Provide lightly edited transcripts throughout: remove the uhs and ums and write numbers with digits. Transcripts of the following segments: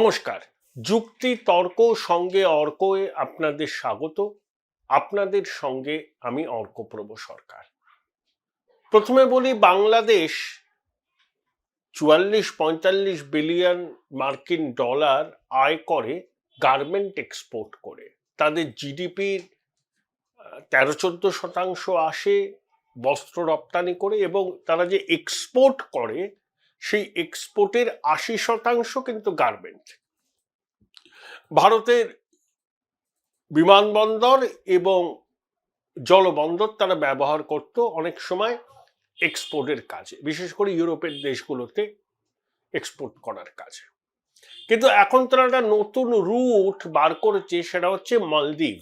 নমস্কার। যুক্তি তর্ক সঙ্গে অর্কয়ে আপনাদের স্বাগত। আপনাদের সঙ্গে আমি অর্কপ্রভ সরকার। প্রথমে বলি, বাংলাদেশ ৪৪-৪৫ বিলিয়ন মার্কিন ডলার আয় করে গার্মেন্ট এক্সপোর্ট করে। তাদের জিডিপির ১৩-১৪% আসে বস্ত্র রপ্তানি করে, এবং তারা যে এক্সপোর্ট করে সেই এক্সপোর্টের ৮০% কিন্তু গার্মেন্ট। ভারতের বিমানবন্দর এবং জলবন্দর তারা ব্যবহার করত অনেক সময় এক্সপোর্টের কাজে, বিশেষ করে ইউরোপের দেশগুলোতে এক্সপোর্ট করার কাজে। কিন্তু এখন তারা একটা নতুন রুট বার করেছে, সেটা হচ্ছে মালদ্বীপ।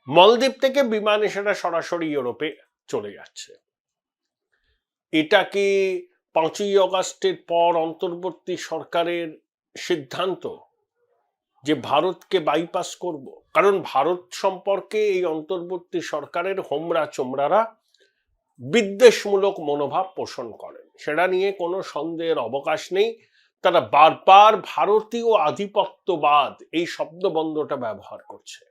মালদ্বীপ থেকে বিমানে সেটা সরাসরি ইউরোপে চলে যাচ্ছে। এটা কি ৫ই আগস্টের পর অন্তর্বর্তী সরকারের সিদ্ধান্ত যে ভারতকে বাইপাস করব? কারণ ভারত সম্পর্কে এই অন্তর্বর্তী সরকারের হোমরা চোমরারা বিদ্বেষমূলক মনোভাব পোষণ করেন, সেটা নিয়ে কোনো সন্দেহের অবকাশ নেই। তারা বারবার ভারতীয় আধিপত্যবাদ এই শব্দবন্ধটা ব্যবহার করছে।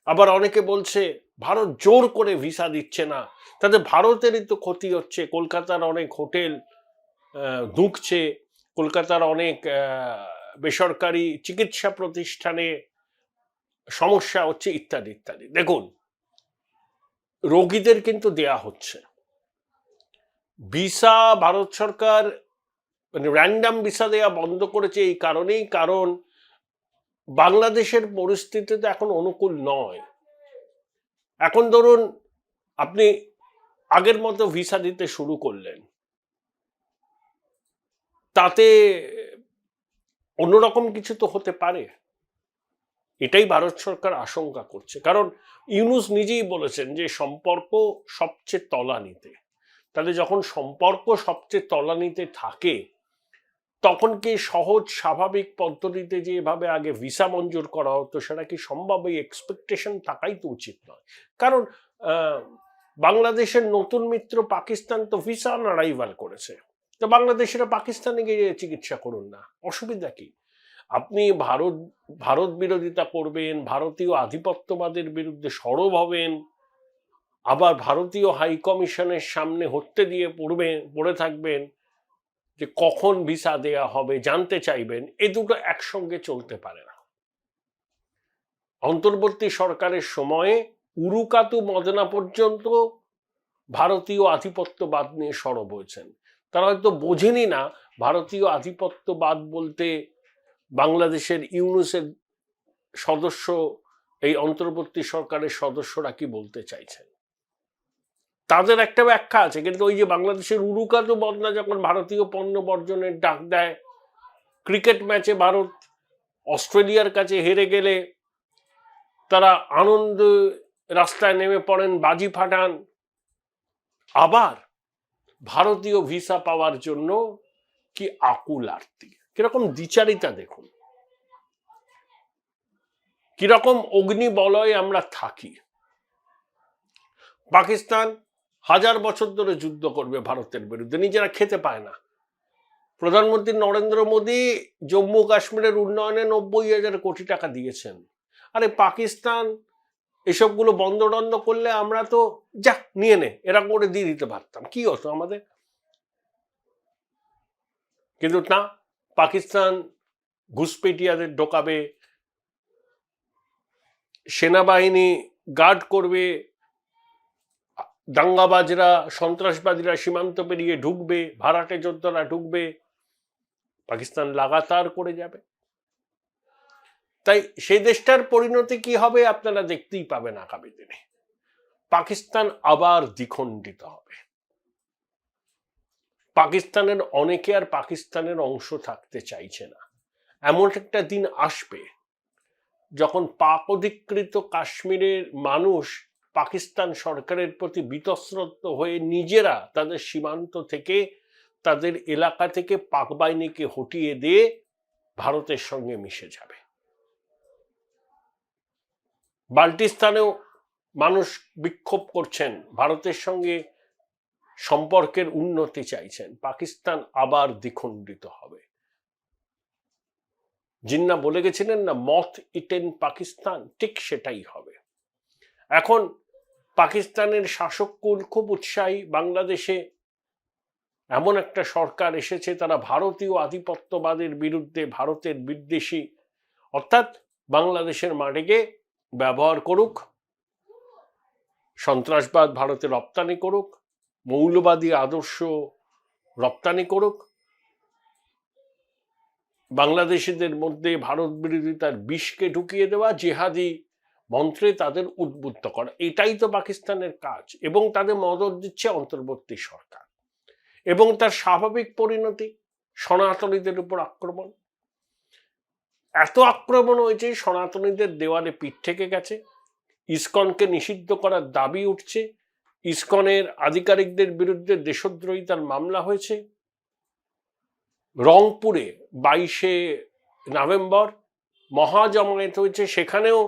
আবার অনেকে বলছে ভারত জোর করে ভিসা দিচ্ছে না, তাতে ভারতেরই তো ক্ষতি হচ্ছে। কলকাতার অনেক হোটেল ঢুকছে, কলকাতার অনেক বেসরকারি চিকিৎসা প্রতিষ্ঠানে সমস্যা হচ্ছে, ইত্যাদি ইত্যাদি। দেখুন, রোগীদের কিন্তু দেয়া হচ্ছে ভিসা। ভারত সরকার মানে র্যান্ডাম ভিসা দেয়া বন্ধ করেছে এই কারণেই, কারণ বাংলাদেশের পরিস্থিতি তো এখন অনুকূল নয়। এখন ধরুন আপনি আগের মতো ভিসা দিতে শুরু করলেন, তাতে অন্যরকম কিছু তো হতে পারে, এটাই ভারত সরকার আশঙ্কা করছে। কারণ ইউনূস নিজেই বলেছেন যে সম্পর্ক সবচেয়ে তলানিতে। তাহলে যখন সম্পর্ক সবচেয়ে তলানিতে থাকে, তখন কি সহজ স্বাভাবিক পদ্ধতিতে যেভাবে আগে ভিসা মঞ্জুর করা হতো সেটা কি সম্ভব? এই এক্সপেকটেশন থাকাই তো উচিত নয়। কারণ বাংলাদেশের নতুন মিত্র পাকিস্তান তো ভিসা অন অ্যারাইভাল করেছে, তো বাংলাদেশিরা পাকিস্তানে গিয়ে চিকিৎসা করুন না, অসুবিধা কি? আপনি ভারত বিরোধিতা করবেন, ভারতীয় আধিপত্যবাদের বিরুদ্ধে সরব হবেন, আবার ভারতীয় হাই কমিশনের সামনে হত্যে দিয়ে পড়ে থাকবেন যে কখন ভিসা দেয়া হবে, জানতে চাইবেন। এই দুটো একসঙ্গে চলতে পারে না। অন্তর্বর্তী সরকারের সময়ে উরুকাতু মদনা পর্যন্ত ভারতীয় আধিপত্যবাদ নিয়ে সরব হয়েছেন। তারা হয়তো বোঝেনি না ভারতীয় আধিপত্যবাদ বলতে বাংলাদেশের ইউনূসের সদস্য, এই অন্তর্বর্তী সরকারের সদস্যরা কি বলতে চাইছেন। তাদের একটা ব্যাখ্যা আছে, কিন্তু ওই যে বাংলাদেশের উরুকাতু মদনা যখন ভারতীয় পণ্য বর্জনের ডাক দেয়, ক্রিকেট ম্যাচে ভারত অস্ট্রেলিয়ার কাছে হেরে গেলে তারা আনন্দ রাস্তায় নেমে পড়েন, বাজি ফাটান, আবার ভারতীয় ভিসা পাওয়ার জন্য কি আকুল আরতি, কিরকম দ্বিচারিতা দেখুন, কিরকম অগ্নিবলয়ে আমরা থাকি। পাকিস্তান 1000 বছর ধরে যুদ্ধ করবে ভারতের বিরুদ্ধে, নিজেরা খেতে পায় না। প্রধানমন্ত্রী নরেন্দ্র মোদী জম্মু কাশ্মীরের উন্নয়নে 90,000 কোটি টাকা দিয়েছেন। আরে পাকিস্তান এসবগুলো বন্ধ টন্ধ করলে আমরা তো যা নিয়ে নে এরকম করে দিয়ে দিতে পারতাম, কি হতো আমাদের? কিন্তু না, পাকিস্তান ঘুষপেটিয়াদের ঢোকাবে, সেনাবাহিনী গার্ড করবে, দাঙ্গাবাজরা সন্ত্রাসবাদীরা সীমান্ত পেরিয়ে ঢুকবে, ভাড়াটে যোদ্ধারা ঢুকবে, পাকিস্তান লাগাতার করে যাবে। তাই সেই দেশটার পরিণতি কি হবে আপনারা দেখতেই পাবেন আগামী দিনে। পাকিস্তান আবার দ্বিখণ্ডিত হবে। পাকিস্তানের অনেকে আর পাকিস্তানের অংশ থাকতে চাইছে না। এমন একটা দিন আসবে যখন পাক অধিকৃত কাশ্মীরের মানুষ পাকিস্তান সরকারের প্রতি বীতশ্রদ্ধ হয়ে নিজেরা তাদের সীমান্ত থেকে, তাদের এলাকা থেকে পাক বাহিনীকে হটিয়ে দিয়ে ভারতের সঙ্গে মিশে যাবে। বাল্টিস্তানেও মানুষ বিক্ষোভ করছেন, ভারতের সঙ্গে সম্পর্কের উন্নতি চাইছেন। পাকিস্তান আবার দ্বিখণ্ডিত হবে। জিন্না বলে গেছিলেন না, মথ ইটেন পাকিস্তান, ঠিক সেটাই হবে। এখন পাকিস্তানের শাসককুল খুব উৎসাহী, বাংলাদেশে এমন একটা সরকার এসেছে তারা ভারতীয় আধিপত্যবাদের বিরুদ্ধে, ভারতের বিদ্বেষী, অর্থাৎ বাংলাদেশের মাটিকে ব্যবহার করুক, সন্ত্রাসবাদ ভারতে রপ্তানি করুক, মৌলবাদী আদর্শ রপ্তানি করুক, বাংলাদেশিদের মধ্যে ভারত বিরোধিতার বিষকে ঢুকিয়ে দেওয়া, জেহাদি মন্ত্রে তাদের উদ্বুদ্ধ করা, এটাই তো পাকিস্তানের কাজ। এবং তাদের মদত দিচ্ছে অন্তর্বর্তী সরকার, এবং তার স্বাভাবিক পরিণতি সনাতনীদের উপর আক্রমণ। এত আক্রমণ হয়েছে, সনাতনীদের দেওয়ালে পিঠ থেকে গেছে, ইসকনকে নিষিদ্ধ করার দাবি উঠছে, ইসকনের আধিকারিকদের বিরুদ্ধে দেশদ্রোহিতার মামলা হয়েছে। রংপুরে 22শে নভেম্বর মহাজমায়েত হয়েছে, সেখানেও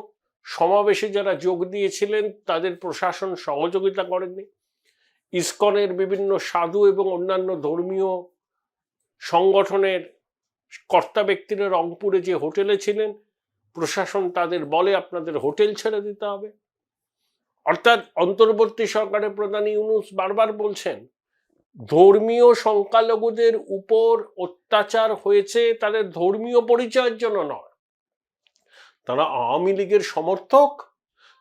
সমাবেশে যারা যোগ দিয়েছিলেন তাদের প্রশাসন সহযোগিতা করেননি। ইসকনের বিভিন্ন সাধু এবং অন্যান্য ধর্মীয় সংগঠনের কর্তা ব্যক্তিরা রংপুরে যে হোটেলে ছিলেন, প্রশাসন তাদের বলে আপনাদের হোটেল ছেড়ে দিতে হবে। অর্থাৎ অন্তর্বর্তী সরকারের প্রধান ইউনূস বারবার বলছেন ধর্মীয় সংখ্যালঘুদের উপর অত্যাচার হয়েছে তাদের ধর্মীয় পরিচয়ের জন্য নয়, তারা আওয়ামী লীগের সমর্থক,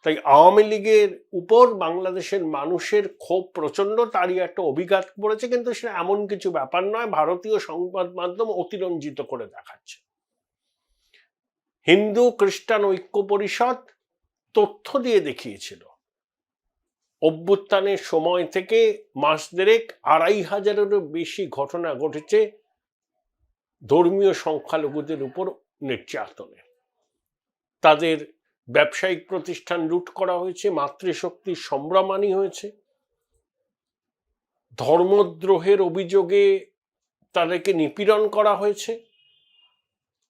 তাই আওয়ামী লীগের উপর বাংলাদেশের মানুষের ক্ষোভ প্রচন্ড, তারই একটা অভিঘাত পড়েছে। কিন্তু সেটা এমন কিছু ব্যাপার নয়, ভারতীয় সংবাদ মাধ্যম অতিরঞ্জিত করে দেখাচ্ছে। হিন্দু খ্রিস্টান ঐক্য পরিষদ তথ্য দিয়ে দেখিয়েছিল অভ্যুত্থানের সময় থেকে মাস দেড়েক 2500-এরও বেশি ঘটনা ঘটেছে ধর্মীয় সংখ্যালঘুদের উপর নির্যাতনের। তাদের ব্যবসায়িক প্রতিষ্ঠান লুট করা হয়েছে, মাতৃশক্তির সম্ভ্রমানি হয়েছে, ধর্মদ্রোহের অভিযোগে তাদেরকে নিপীড়ন করা হয়েছে,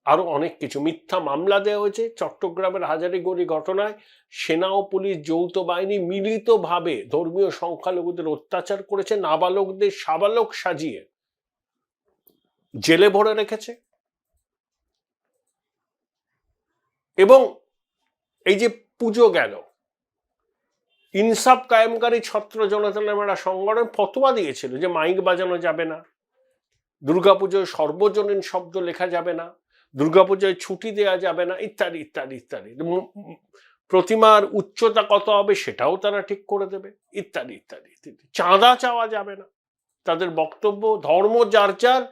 আরো অনেক কিছু, মিথ্যা মামলা দেওয়া হয়েছে। চট্টগ্রামের হাজারীগড়ি ঘটনায় সেনা ও পুলিশ যৌথ বাহিনী মিলিতভাবে ধর্মীয় সংখ্যালঘুদের অত্যাচার করেছে, নাবালকদের সাবালক সাজিয়ে জেলে ভরে রেখেছে। এবং এই যে পুজো গেল, ইনসাফ কায়েমকারী ছাত্র জনতা নামে একটা সংগঠন ফতোয়া দিয়েছিল যে মাইক বাজানো যাবে না, দুর্গাপুজোয় সর্বজনীন শব্দ লেখা যাবে না, দুর্গাপূজায় ছুটি দেওয়া যাবে না, ইত্যাদি ইত্যাদি ইত্যাদি। প্রতিমার উচ্চতা কত হবে সেটাও তারা ঠিক করে দেবে, ইত্যাদি ইত্যাদি ইত্যাদি। চাঁদা চাওয়া যাবে না। তাদের বক্তব্য ধর্ম যার যার,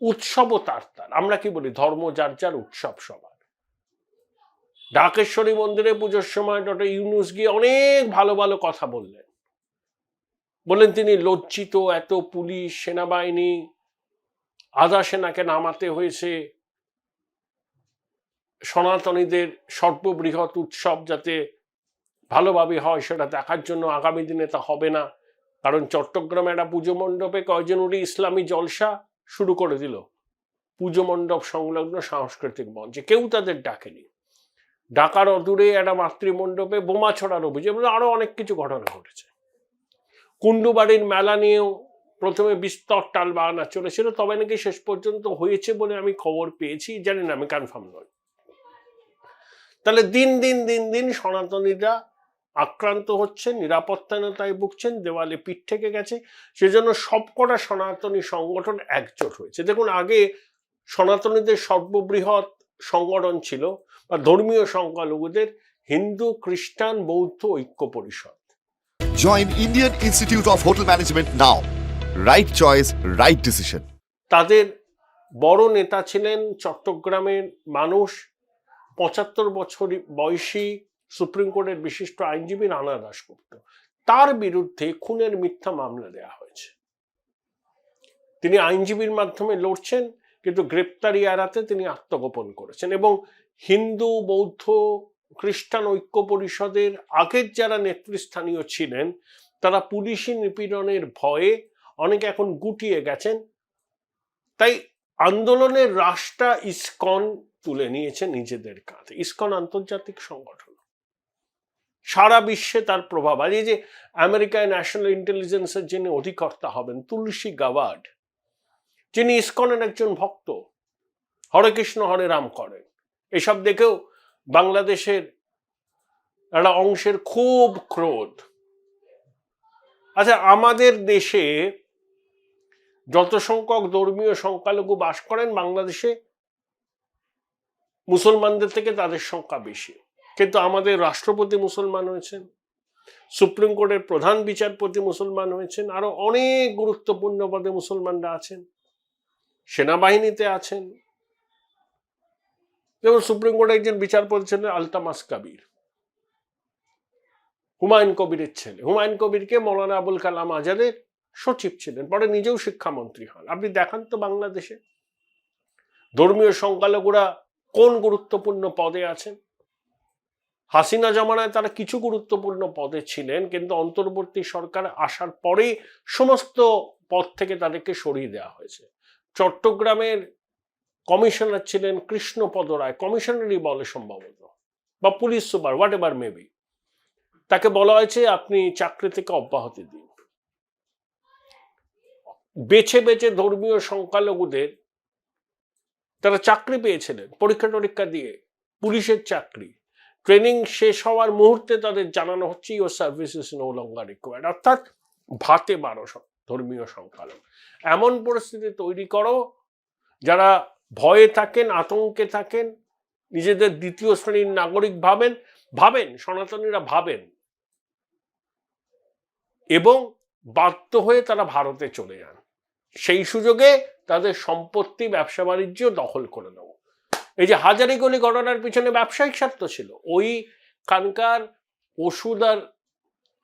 উৎসবও তার তার। আমরা কি বলি, ধর্ম যার যার, উৎসব সবার। ঢাকেশ্বরী মন্দিরে পুজোর সময় ডক্টর ইউনূস গিয়ে অনেক ভালো ভালো কথা বললেন, তিনি লজ্জিত, এত পুলিশ সেনাবাহিনী আধা সেনাকে নামাতে হয়েছে সনাতনীদের সর্ববৃহৎ উৎসব যাতে ভালোভাবে হয় সেটা দেখার জন্য। আগামী দিনে তা হবে না, কারণ চট্টগ্রামে একটা পুজো মণ্ডপে কয়জন উনি ইসলামী জলসা শুরু করে দিল পুজো মণ্ডপ সংলগ্ন সাংস্কৃতিক মঞ্চে, কেউ তাদের ডাকেনি। ঢাকার অদূরে একটা মাতৃমণ্ডপে বোমা ছড়ার অভিযোগ, আরো অনেক কিছু ঘটনা ঘটেছে। কুন্ডুবাড়ির মেলা নিয়েও প্রথমে বিস্তর টাল বাহানা চলেছিল, তবে নাকি শেষ পর্যন্ত হয়েছে বলে আমি খবর পেয়েছি, জানি না, আমি কনফার্ম নই। তাহলে দিন দিন দিন দিন সনাতনীরা আক্রান্ত হচ্ছে, নিরাপত্তাহীনতায় ভুগছেন, দেওয়ালে পিঠ থেকে গেছে। সেজন্য সবকটা সনাতনী সংগঠন একজোট হয়েছে। দেখুন, আগে সনাতনীদের সর্ববৃহৎ সংগঠন ছিল বা ধর্মীয় সংখ্যালঘুদের হিন্দু খ্রিস্টান বৌদ্ধ ঐক্য পরিষদ। Join Indian Institute of Hotel Management now. Right choice, right decision. তাদের বড় নেতা ছিলেন চট্টগ্রামের মানুষ, 75 বছর বয়সী সুপ্রিম কোর্টের বিশিষ্ট আইনজীবী রানা দাশগুপ্ত। তার বিরুদ্ধে খুনের মিথ্যা মামলা দেওয়া হয়েছে। তিনি আইনজীবীর মাধ্যমে লড়ছেন, কিন্তু গ্রেপ্তারি এড়াতে তিনি আত্মগোপন করেছেন। এবং হিন্দু বৌদ্ধ খ্রিস্টান ঐক্য পরিষদের আগের যারা নেতৃস্থানীয় ছিলেন তারা পুলিশি নিপীড়নের ভয়ে অনেকে এখন গুটিয়ে গেছেন। তাই আন্দোলনের রাশটা ইসকন তুলে নিয়েছে নিজেদের কাঁধে। ইসকন আন্তর্জাতিক সংগঠন, সারা বিশ্বে তার প্রভাব। আর এই যে আমেরিকায় ন্যাশনাল ইন্টেলিজেন্সের যিনি অধিকর্তা হবেন তুলসী গাওয়ার্ড, যিনি ইসকনের একজন ভক্ত, হরে কৃষ্ণ হরে রাম করেন। এসব দেখেও বাংলাদেশের একটা অংশের খুব ক্রোধ। আচ্ছা, আমাদের দেশে যত সংখ্যক ধর্মীয় সংখ্যালঘু বাস করেন, বাংলাদেশে মুসলমানদের থেকে তাদের সংখ্যা বেশি, কিন্তু আমাদের রাষ্ট্রপতি মুসলমান হয়েছেন, সুপ্রিম কোর্টের প্রধান বিচারপতি মুসলমান হয়েছেন, আরো অনেক গুরুত্বপূর্ণ পদে মুসলমানরা আছেন, সেনাবাহিনীতে আছেন। যেমন সুপ্রিম কোর্টের একজন বিচারপতি ছিলেন আলতামাস কবির, হুমায়ুন কবিরের ছেলে। হুমায়ুন কবিরকে মৌলানা আবুল কালাম আজাদের সচিব ছিলেন, পরে নিজেও শিক্ষামন্ত্রী হন। আপনি দেখান তো বাংলাদেশে ধর্মীয় সংখ্যালঘুরা কোন গুরুত্বপূর্ণ পদে আছেন। হাসিনা জমানায় তারা কিছু গুরুত্বপূর্ণ পদে ছিলেন, কিন্তু অন্তর্বর্তী সরকার আসার পরেই সমস্ত পদ থেকে তাদেরকে সরিয়ে দেওয়া হয়েছে। চট্টগ্রামের কমিশনার ছিলেন কৃষ্ণপদ রায়, কমিশনারই বলে সম্ভবত, বা police super, what ever maybe, তাকে বলা হয়েছে আপনি চাকরি থেকে অব্যাহতি দিন। বেছে বেছে ধর্মীয় সংখ্যালঘুদের তারা চাকরি পেয়েছিলেন, পরীক্ষা টরীক্ষা দিয়ে পুলিশের চাকরি। ট্রেনিং শেষ হওয়ার মুহূর্তে তাদের জানানো হচ্ছে your service is no longer required, অর্থাৎ ভাতে 12 ধর্মীয় সংখ্যালঘু। এমন পরিস্থিতি তৈরি করো যারা ভয়ে থাকেন, আতঙ্কে থাকেন, নিজেদের দ্বিতীয় শ্রেণীর নাগরিক ভাবেন সনাতনীরা ভাবেন, এবং বাধ্য হয়ে তারা ভারতে চলে যান। সেই সুযোগে তাদের সম্পত্তি, ব্যবসা বাণিজ্য দখল করে নেব। এই যে হাজারিগলি ঘটনার পিছনে ব্যবসায়িক স্বার্থ ছিল, ওই খানকার ওষুধ আর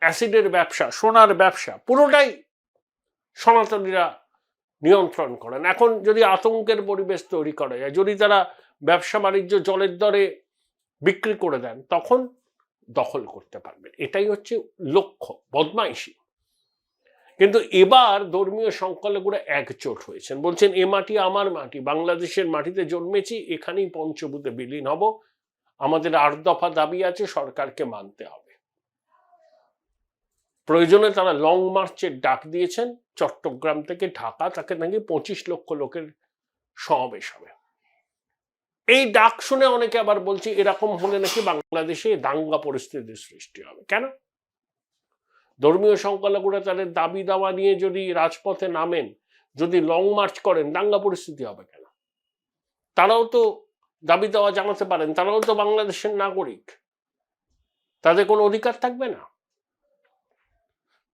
অ্যাসিডের ব্যবসা, সোনার ব্যবসা, পুরোটাই সনাতনীরা নিয়ন্ত্রণ করেন। এখন যদি আতঙ্কের পরিবেশ তৈরি করা যায়, যদি তারা ব্যবসা বাণিজ্য জলের দরে বিক্রি করে দেন, তখন দখল করতে পারবেন। এটাই হচ্ছে লক্ষ্য, বদমাইশি। কিন্তু এবার ধর্মীয় সংখ্যালঘুরা একজোট হয়েছেন, বলছেন এ মাটি আমার মাটি, বাংলাদেশের মাটিতে জন্মেছি, এখানেই পঞ্চভূতে বিলীন হব। আমাদের 8 দফা দাবি আছে, সরকারকে মানতে হবে। প্রয়োজনে তারা লং মার্চের ডাক দিয়েছেন চট্টগ্রাম থেকে ঢাকা, তাকে নাকি 25 লক্ষ লোকের সমাবেশ হবে। এই ডাক শুনে অনেকে আবার বলছে এরকম হলে নাকি বাংলাদেশে দাঙ্গা পরিস্থিতির সৃষ্টি হবে। কেন? ধর্মীয় সংখ্যালঘুরা তাদের দাবি দাওয়া নিয়ে যদি রাজপথে নামেন, যদি লং মার্চ করেন, দাঙ্গা পরিস্থিতি হবে কেন? তারাও তো দাবি দাওয়া জানাতে পারেন, তারাও তো বাংলাদেশের নাগরিক, তাদের কোনো অধিকার থাকবে না?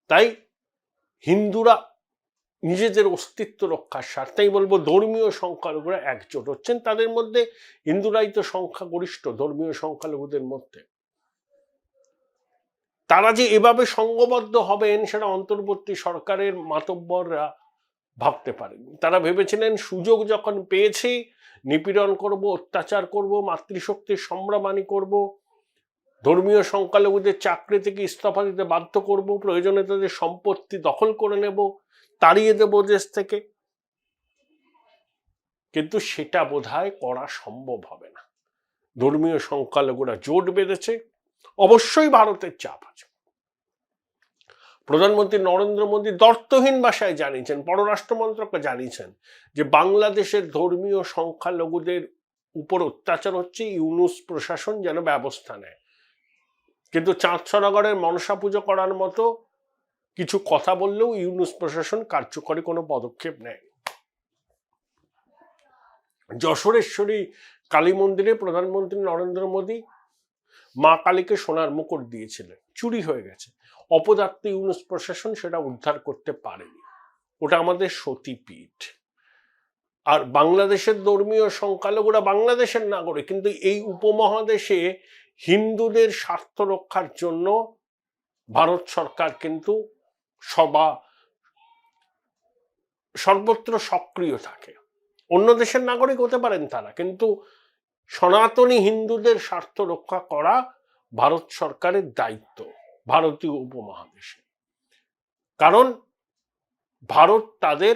তাই হিন্দুরা নিজেদের অস্তিত্ব রক্ষার স্বার্থেই বলবো ধর্মীয় সংখ্যালঘুরা একজোট হচ্ছেন। তাদের মধ্যে হিন্দুরাই তো সংখ্যাগরিষ্ঠ ধর্মীয় সংখ্যালঘুদের মধ্যে। তারা যে এভাবে সংঘবদ্ধ হবেন সেটা অন্তর্বর্তী সরকারের মাতব্বররা ভাবতে পারেনি। তারা ভেবেছিলেন সুযোগ যখন পেয়েছি নিপীড়ন করব, অত্যাচার করব, মাতৃশক্তির সম্ভ্রমানি করব, ধর্মীয় সংখ্যালঘুদের চাকরি থেকে ইস্তফা দিতে বাধ্য করব, প্রয়োজনে তাদের সম্পত্তি দখল করে নেব, তাড়িয়ে দেব দেশ থেকে। কিন্তু সেটা বোধহয় করা সম্ভব হবে না। ধর্মীয় সংখ্যালঘুরা জোট বেঁধেছে, অবশ্যই ভারতের চাপ আছে। প্রধানমন্ত্রী নরেন্দ্র মোদী দর্থহীন ভাষায় জানিয়েছেন, পররাষ্ট্র মন্ত্রককে জানিয়েছেন যে বাংলাদেশের ধর্মীয় সংখ্যালঘুদের উপর অত্যাচার হচ্ছে, ইউনূস প্রশাসন যেন ব্যবস্থা নেয়। কিন্তু চাঁদসরাগড়ের মনসা পুজো করার মতো কিছু কথা বললেও ইউনূস প্রশাসন কার্যকরী কোনো পদক্ষেপ নেয়। যশোরেশ্বরী কালী মন্দিরে প্রধানমন্ত্রী নরেন্দ্র মোদী মা কালীকে সোনার মুকুট দিয়েছিলেন, চুরি হয়ে গেছে। অপদার্থ ইউনূস প্রশাসন সেটা উদ্ধার করতে পারেনি। ওটা আমাদের সতীপীঠ। আর বাংলাদেশের ধর্মীয় সংখ্যালঘুরা বাংলাদেশের নাগরিক, কিন্তু এই উপমহাদেশে হিন্দুদের স্বার্থ রক্ষার জন্য ভারত সরকার কিন্তু সর্বত্র সক্রিয় থাকে। অন্য দেশের নাগরিক হতে পারেন তারা, কিন্তু সনাতনী হিন্দুদের স্বার্থ রক্ষা করা ভারত সরকারের দায়িত্ব ভারতীয় উপমহাদেশে। কারণ ভারত তাদের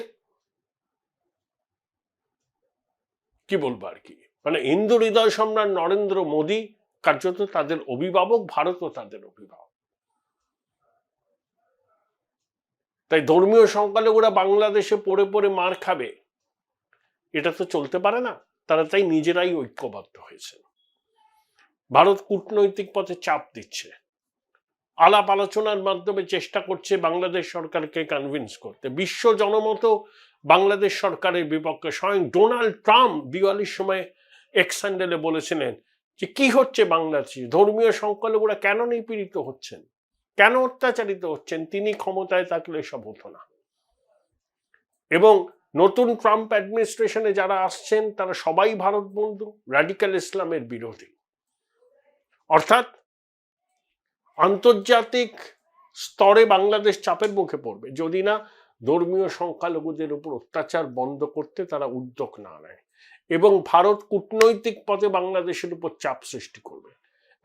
কি বলবো আর কি, মানে হিন্দু হৃদয় সম্রাট নরেন্দ্র মোদী কার্যত তাদের অভিভাবক, ভারতও তাদের অভিভাবক। তাই ধর্মীয় সংখ্যালঘুরা বাংলাদেশে পড়ে পড়ে মার খাবে, এটা তো চলতে পারে না। তারা তাই নিজেরাই ঐক্যবদ্ধ হয়েছে। ভারত কূটনৈতিক পথে চাপ দিচ্ছে, আলাপ আলোচনার মাধ্যমে চেষ্টা করছে বাংলাদেশ সরকারকে কনভিন্স করতে। বিশ্ব জনমত বাংলাদেশ সরকারের বিপক্ষে। স্বয়ং ডোনাল্ড ট্রাম্প দিওয়ালির সময় এক্স হ্যান্ডেলে বলেছিলেন যে কি হচ্ছে বাংলাদেশে, ধর্মীয় সংখ্যালঘুরা কেন নিপীড়িত হচ্ছেন, কেন অত্যাচারিত হচ্ছেন, তিনি ক্ষমতায় থাকলে এসব হতো না। এবং নতুন ট্রাম্প অ্যাডমিনিস্ট্রেশনে যারা আসছেন তারা সবাই ভারত বন্ধু, র্যাডিক্যাল ইসলামের বিরোধী। অর্থাৎ আন্তর্জাতিক স্তরে বাংলাদেশ চাপের মুখে পড়বে যদি না ধর্মীয় সংখ্যালঘুদের উপর অত্যাচার বন্ধ করতে তারা উদ্যোগ না নেয়। এবং ভারত কূটনৈতিক পথে বাংলাদেশের উপর চাপ সৃষ্টি করবে।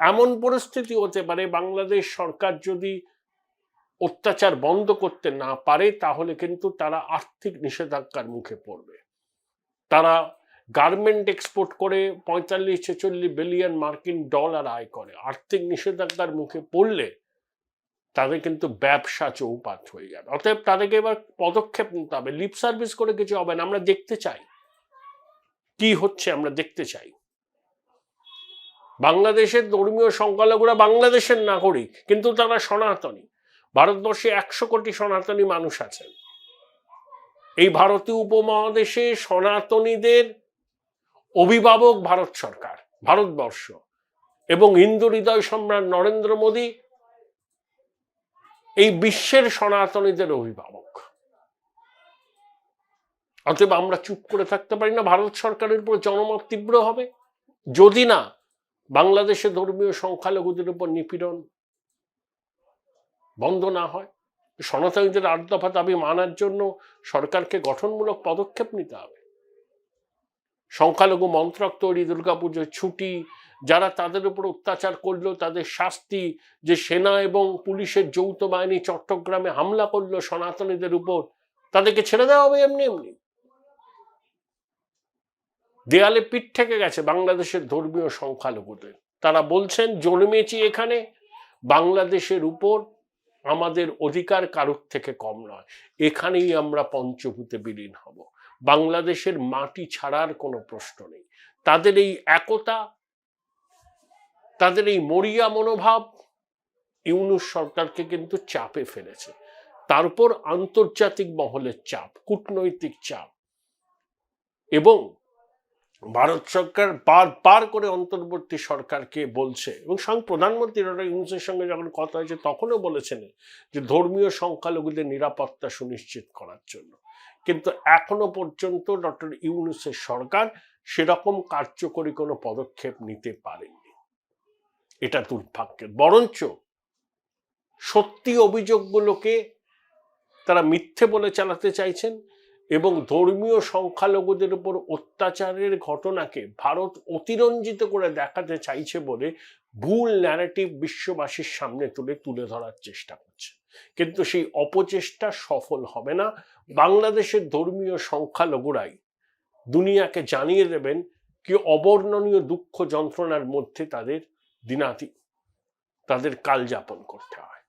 এমন পরিস্থিতি হতে পারে বাংলাদেশ সরকার যদি অত্যাচার বন্ধ করতে না পারে তাহলে কিন্তু তারা আর্থিক নিষেধাজ্ঞার মুখে পড়বে। তারা গার্মেন্ট এক্সপোর্ট করে 45-46 বিলিয়ন মার্কিন ডলার আয় করে। আর্থিক নিষেধাজ্ঞার মুখে পড়লে তাদের কিন্তু ব্যবসা চৌপাট হয়ে যাবে। অতএব তাদেরকে এবার পদক্ষেপ নিতে হবে। লিপ সার্ভিস করে কিছু হবে না। আমরা দেখতে চাই কি হচ্ছে, আমরা দেখতে চাই। বাংলাদেশের ধর্মীয় সংখ্যালঘুরা বাংলাদেশের নাগরিক, কিন্তু তারা সনাতনী। ভারতবর্ষে 100 কোটি সনাতনী মানুষ আছেন। এই ভারতীয় উপমহাদেশে সনাতনীদের অভিভাবক ভারত সরকার, ভারতবর্ষ এবং হিন্দু হৃদয় সম্রাট নরেন্দ্র মোদী এই বিশ্বের সনাতনীদের অভিভাবক। অতএব আমরা চুপ করে থাকতে পারি না। ভারত সরকারের উপর জনমত তীব্র হবে যদি না বাংলাদেশে ধর্মীয় সংখ্যালঘুদের উপর নিপীড়ন বন্ধ না হয়। সনাতনীদের 8 দফা দাবি মানার জন্য সরকারকে গঠনমূলক পদক্ষেপ নিতে হবে। সংখ্যালঘু মন্ত্রক তৈরি, দুর্গাপুজোর ছুটি, যারা তাদের উপর অত্যাচার করলো তাদের শাস্তি, যে সেনা এবং পুলিশের যৌথ বাহিনী চট্টগ্রামে হামলা করলো সনাতনীদের উপর, তাদেরকে ছেড়ে দেওয়া হবে এমনি এমনি? দেয়ালে পিঠ থেকে গেছে বাংলাদেশের ধর্মীয় সংখ্যালঘুদের। তারা বলছেন জন্মেছি এখানে, বাংলাদেশের উপর আমাদের অধিকার কারোর থেকে কম নয়, এখানেই আমরা পঞ্চভূতে বিলীন হব। বাংলাদেশের মাটি ছাড়ার কোনো প্রশ্ন নেই। তাদের এই একতা, তাদের এই মরিয়া মনোভাব ইউনূস সরকারকে কিন্তু চাপে ফেলেছে। তারপর আন্তর্জাতিক মহলের চাপ, কূটনৈতিক চাপ, এবং ভারত সরকার বারবার করে অন্তর্বর্তী সরকারকে বলছে, এবং স্বয়ং প্রধানমন্ত্রী ডক্টর ইউনূসের সঙ্গে যখন কথা হয়েছে তখনও বলেছেন যে ধর্মীয় সংখ্যালঘুদের নিরাপত্তা সুনিশ্চিত করার জন্য। কিন্তু এখনো পর্যন্ত ডক্টর ইউনূসের সরকার সেরকম কার্যকরী কোনো পদক্ষেপ নিতে পারেনি। এটা দুর্ভাগ্যের। বরঞ্চ সত্যি অভিযোগগুলোকে তারা মিথ্যে বলে চালাতে চাইছেন এবং ধর্মীয় সংখ্যালঘুদের উপর অত্যাচারের ঘটনাকে ভারত অতিরঞ্জিত করে দেখাতে চাইছে বলে ভুল ন্যারেটিভ বিশ্ববাসীর সামনে তুলে ধরার চেষ্টা করছে। কিন্তু সেই অপচেষ্টা সফল হবে না। বাংলাদেশের ধর্মীয় সংখ্যালঘুরাই দুনিয়াকে জানিয়ে দেবেন কি অবর্ণনীয় দুঃখ যন্ত্রণার মধ্যে তাদের কাল যাপন করতে হয়।